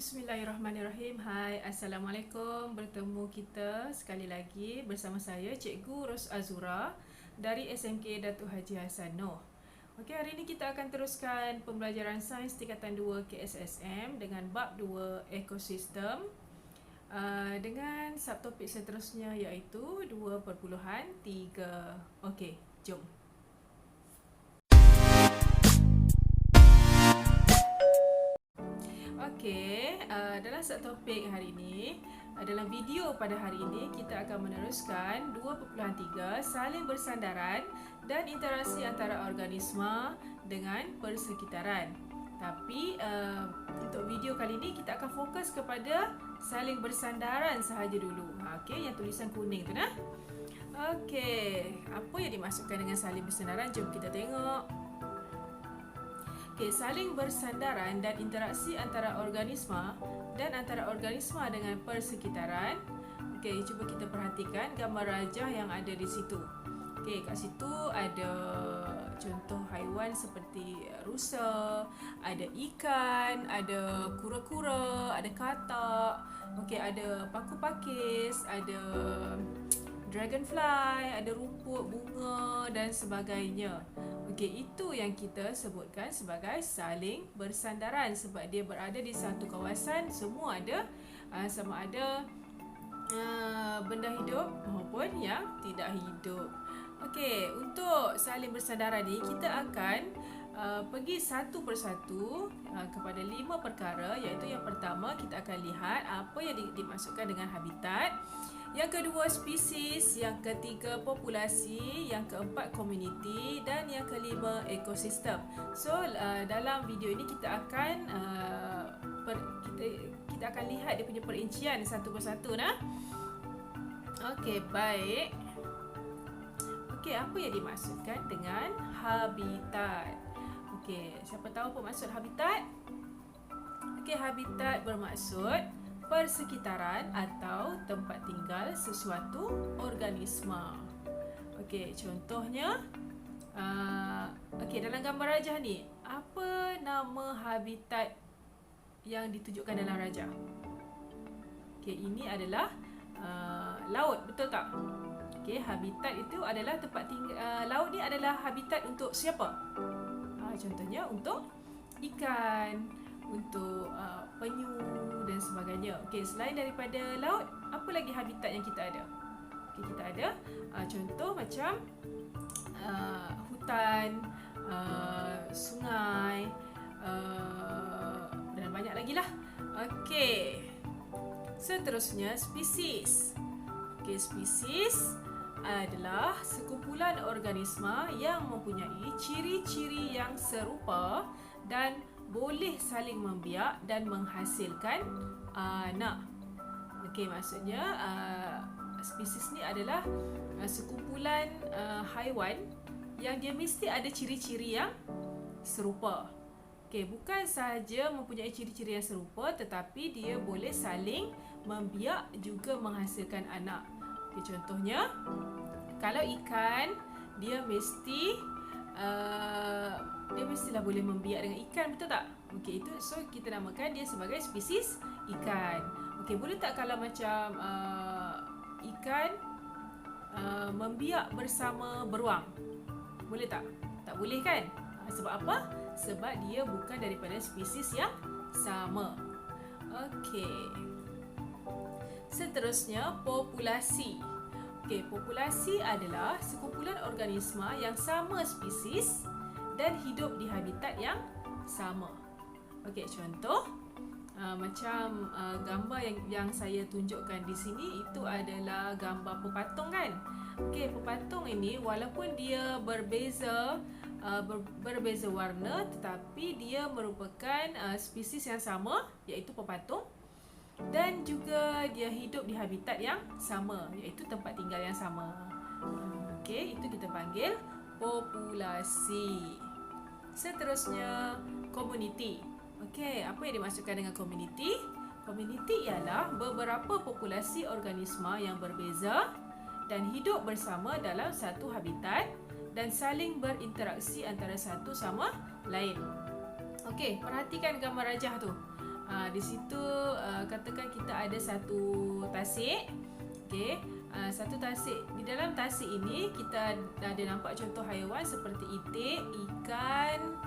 Bismillahirrahmanirrahim. Hai, Assalamualaikum. Bertemu kita sekali lagi bersama saya Cikgu Ros Azura dari SMK Datuk Haji Hassan Noor. Okey, hari ini kita akan teruskan pembelajaran sains tingkatan 2 KSSM dengan bab 2 ekosistem dengan subtopik seterusnya iaitu 2.3. Okey, jom. Okey, dalam subtopik hari ini, dalam video pada hari ini kita akan meneruskan 2.3 saling bersandaran dan interaksi antara organisma dengan persekitaran. Tapi untuk video kali ini kita akan fokus kepada saling bersandaran sahaja dulu. Okey, yang tulisan kuning tu nah. Okey, apa yang dimaksudkan dengan saling bersandaran? Jom kita tengok. Okay, saling bersandaran dan interaksi antara organisma dan antara organisma dengan persekitaran. Okey, cuba kita perhatikan gambar rajah yang ada di situ. Okey, kat situ ada contoh haiwan seperti rusa, ada ikan, ada kura-kura, ada katak. Okey, ada paku pakis, ada dragonfly, ada rumput, bunga dan sebagainya. Okey, itu yang kita sebutkan sebagai saling bersandaran sebab dia berada di satu kawasan, semua ada sama ada benda hidup maupun yang tidak hidup. Okey, untuk saling bersandaran ni kita akan pergi satu persatu kepada 5 perkara, iaitu yang pertama kita akan lihat apa yang dimaksudkan dengan habitat. Yang kedua spesies, yang ketiga populasi, yang keempat komuniti dan yang kelima ekosistem. So dalam video ini kita akan kita akan lihat dia punya perincian satu persatu nah. Okey, baik. Okey, apa yang dimaksudkan dengan habitat? Okey, siapa tahu apa maksud habitat? Okey, habitat bermaksud persekitaran atau tempat tinggal sesuatu organisma. Okey, contohnya dalam gambar rajah ni, apa nama habitat yang ditunjukkan dalam rajah? Okey, ini adalah laut, betul tak? Okey, habitat itu adalah tempat tinggal laut ni adalah habitat untuk siapa? Contohnya untuk ikan, untuk penyu dan sebagainya. Okey, selain daripada laut, apa lagi habitat yang kita ada? Okey, kita ada contoh macam hutan, sungai dan banyak lagi lah. Okey, seterusnya spesies. Okey, spesies adalah sekumpulan organisma yang mempunyai ciri-ciri yang serupa dan boleh saling membiak dan menghasilkan anak. Okey, maksudnya spesies ni adalah sekumpulan haiwan yang dia mesti ada ciri-ciri yang serupa. Okey, bukan sahaja mempunyai ciri-ciri yang serupa tetapi dia boleh saling membiak juga menghasilkan anak. Okey, contohnya kalau ikan dia mestilah boleh membiak dengan ikan, betul tak? Okey, itu so kita namakan dia sebagai spesies ikan. Okey, boleh tak kalau macam ikan membiak bersama beruang? Boleh tak? Tak boleh kan? Sebab apa? Sebab dia bukan daripada spesies yang sama. Okey. Seterusnya populasi. Okey, populasi adalah sekumpulan organisma yang sama spesies dan hidup di habitat yang sama. Okey, contoh macam gambar yang saya tunjukkan di sini itu adalah gambar pepatung kan. Okey, pepatung ini walaupun dia berbeza warna tetapi dia merupakan spesies yang sama iaitu pepatung dan juga dia hidup di habitat yang sama iaitu tempat tinggal yang sama. Okey, itu kita panggil populasi. Seterusnya komuniti. Okey, apa yang dimaksudkan dengan komuniti? Komuniti ialah beberapa populasi organisma yang berbeza dan hidup bersama dalam satu habitat dan saling berinteraksi antara satu sama lain. Okey, perhatikan gambar rajah tu. Di situ katakan kita ada satu tasik. Okey, satu tasik. Di dalam tasik ini kita ada nampak contoh haiwan seperti itik, ikan,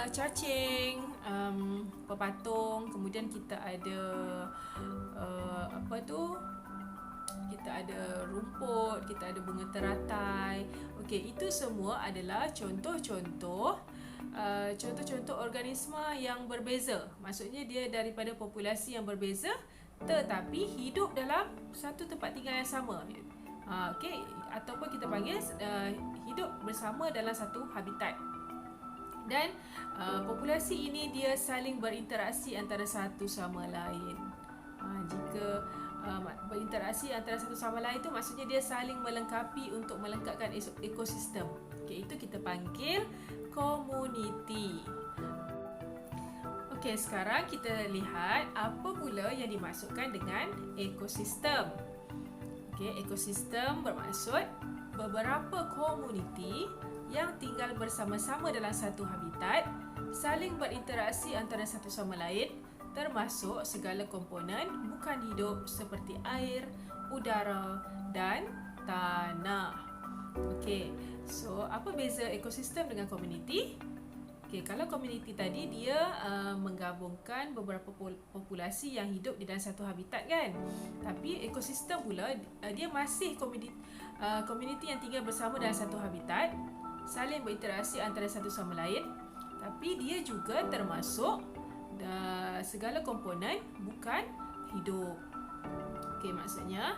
cacing, pepatung. Kemudian kita ada kita ada rumput, kita ada bunga teratai. Okey, itu semua adalah contoh-contoh organisma yang berbeza. Maksudnya dia daripada populasi yang berbeza tetapi hidup dalam satu tempat tinggal yang sama. Okey, ataupun kita panggil hidup bersama dalam satu habitat. Dan populasi ini dia saling berinteraksi antara satu sama lain. Jika berinteraksi antara satu sama lain itu maksudnya dia saling melengkapi untuk melengkapkan ekosistem. Okey, itu kita panggil komuniti. Okey, sekarang kita lihat apa pula yang dimaksudkan dengan ekosistem. Okey, ekosistem bermaksud beberapa komuniti yang tinggal bersama-sama dalam satu habitat, saling berinteraksi antara satu sama lain, termasuk segala komponen bukan hidup seperti air, udara dan tanah. Okey, so apa beza ekosistem dengan komuniti? Okey, kalau komuniti tadi dia menggabungkan beberapa populasi yang hidup di dalam satu habitat kan. Tapi ekosistem pula dia masih komuniti yang tinggal bersama dalam satu habitat, saling berinteraksi antara satu sama lain, tapi dia juga termasuk segala komponen bukan hidup. Okey, maksudnya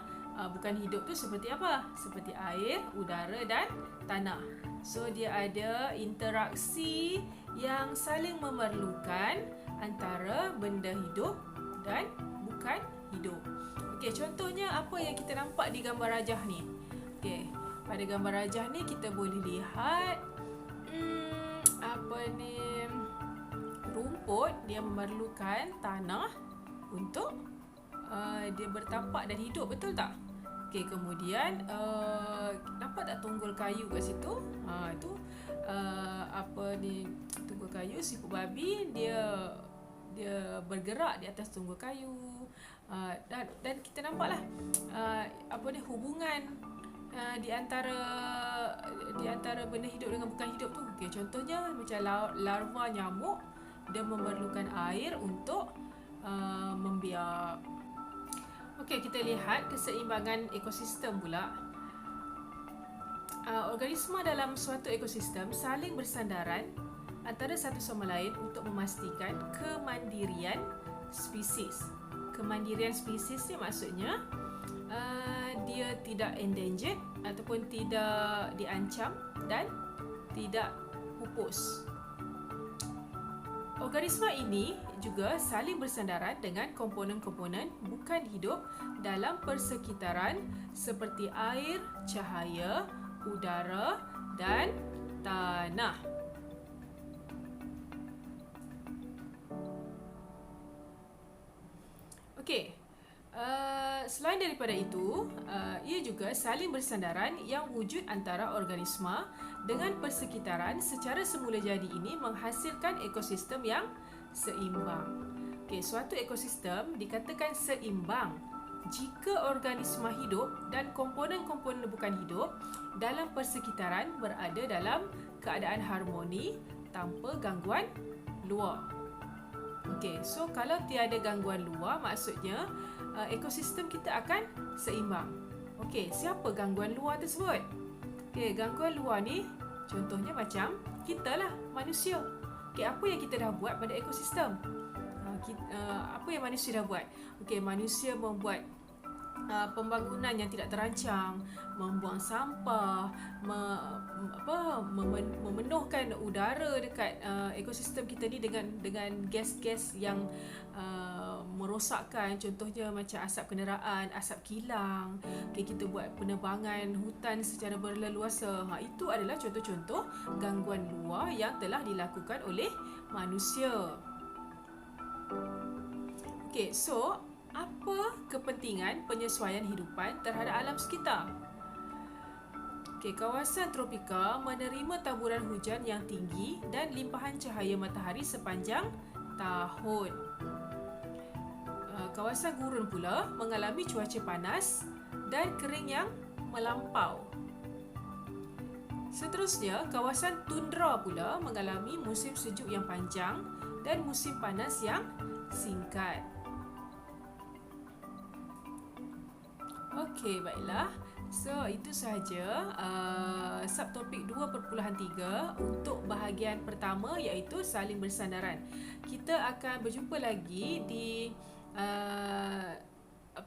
bukan hidup tu seperti apa? Seperti air, udara dan tanah. So dia ada interaksi yang saling memerlukan antara benda hidup dan bukan hidup. Okey, contohnya apa yang kita nampak di gambar rajah ni? Okey, pada gambar rajah ni kita boleh lihat rumput dia memerlukan tanah untuk dia bertapak dan hidup, betul tak? Okey, kemudian nampak tak tunggul kayu kat situ? Itu tunggul kayu, siput babi dia bergerak di atas tunggul kayu. Dan kita nampaklah hubungan di antara benda hidup dengan bukan hidup tu. Okey, contohnya macam larva nyamuk, dia memerlukan air untuk membiak. Okey, kita lihat keseimbangan ekosistem pula. Organisma dalam suatu ekosistem saling bersandaran antara satu sama lain untuk memastikan kemandirian spesies. Kemandirian spesies ni maksudnya dia tidak endangered ataupun tidak diancam dan tidak pupus. Organisma ini juga saling bersandaran dengan komponen-komponen bukan hidup dalam persekitaran seperti air, cahaya, udara dan tanah. Okey, selain daripada itu, ia juga saling bersandaran yang wujud antara organisma dengan persekitaran secara semula jadi ini menghasilkan ekosistem yang seimbang. Okey, suatu ekosistem dikatakan seimbang jika organisma hidup dan komponen-komponen bukan hidup dalam persekitaran berada dalam keadaan harmoni tanpa gangguan luar. Okey, so kalau tiada gangguan luar maksudnya ekosistem kita akan seimbang. Okey, siapa gangguan luar tersebut? Okey, gangguan luar ni contohnya macam kita lah, manusia. Okey, apa yang kita dah buat pada ekosistem? Apa yang manusia dah buat? Okey, manusia membuat pembangunan yang tidak terancang, membuang sampah, memenuhkan udara dekat ekosistem kita ni dengan gas-gas yang merosakkan, contohnya macam asap kenderaan, asap kilang. Okay, kita buat penebangan hutan secara berleluasa. Itu adalah contoh-contoh gangguan luar yang telah dilakukan oleh manusia. Okay, so apa kepentingan penyesuaian hidupan terhadap alam sekitar? Okay, kawasan tropika menerima taburan hujan yang tinggi dan limpahan cahaya matahari sepanjang tahun. Kawasan gurun pula mengalami cuaca panas dan kering yang melampau. Seterusnya, kawasan tundra pula mengalami musim sejuk yang panjang dan musim panas yang singkat. Okey, baiklah. So, itu sahaja subtopik 2.3 untuk bahagian pertama, iaitu saling bersandaran. Kita akan berjumpa lagi di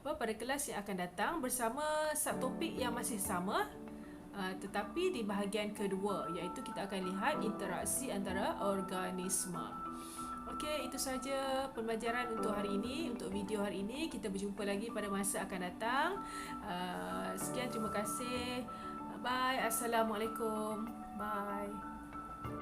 pada kelas yang akan datang bersama subtopik yang masih sama, tetapi di bahagian kedua, iaitu kita akan lihat interaksi antara organisma. Okey, itu saja pembelajaran untuk hari ini, untuk video hari ini. Kita berjumpa lagi pada masa akan datang. Sekian, terima kasih. Bye. Assalamualaikum. Bye.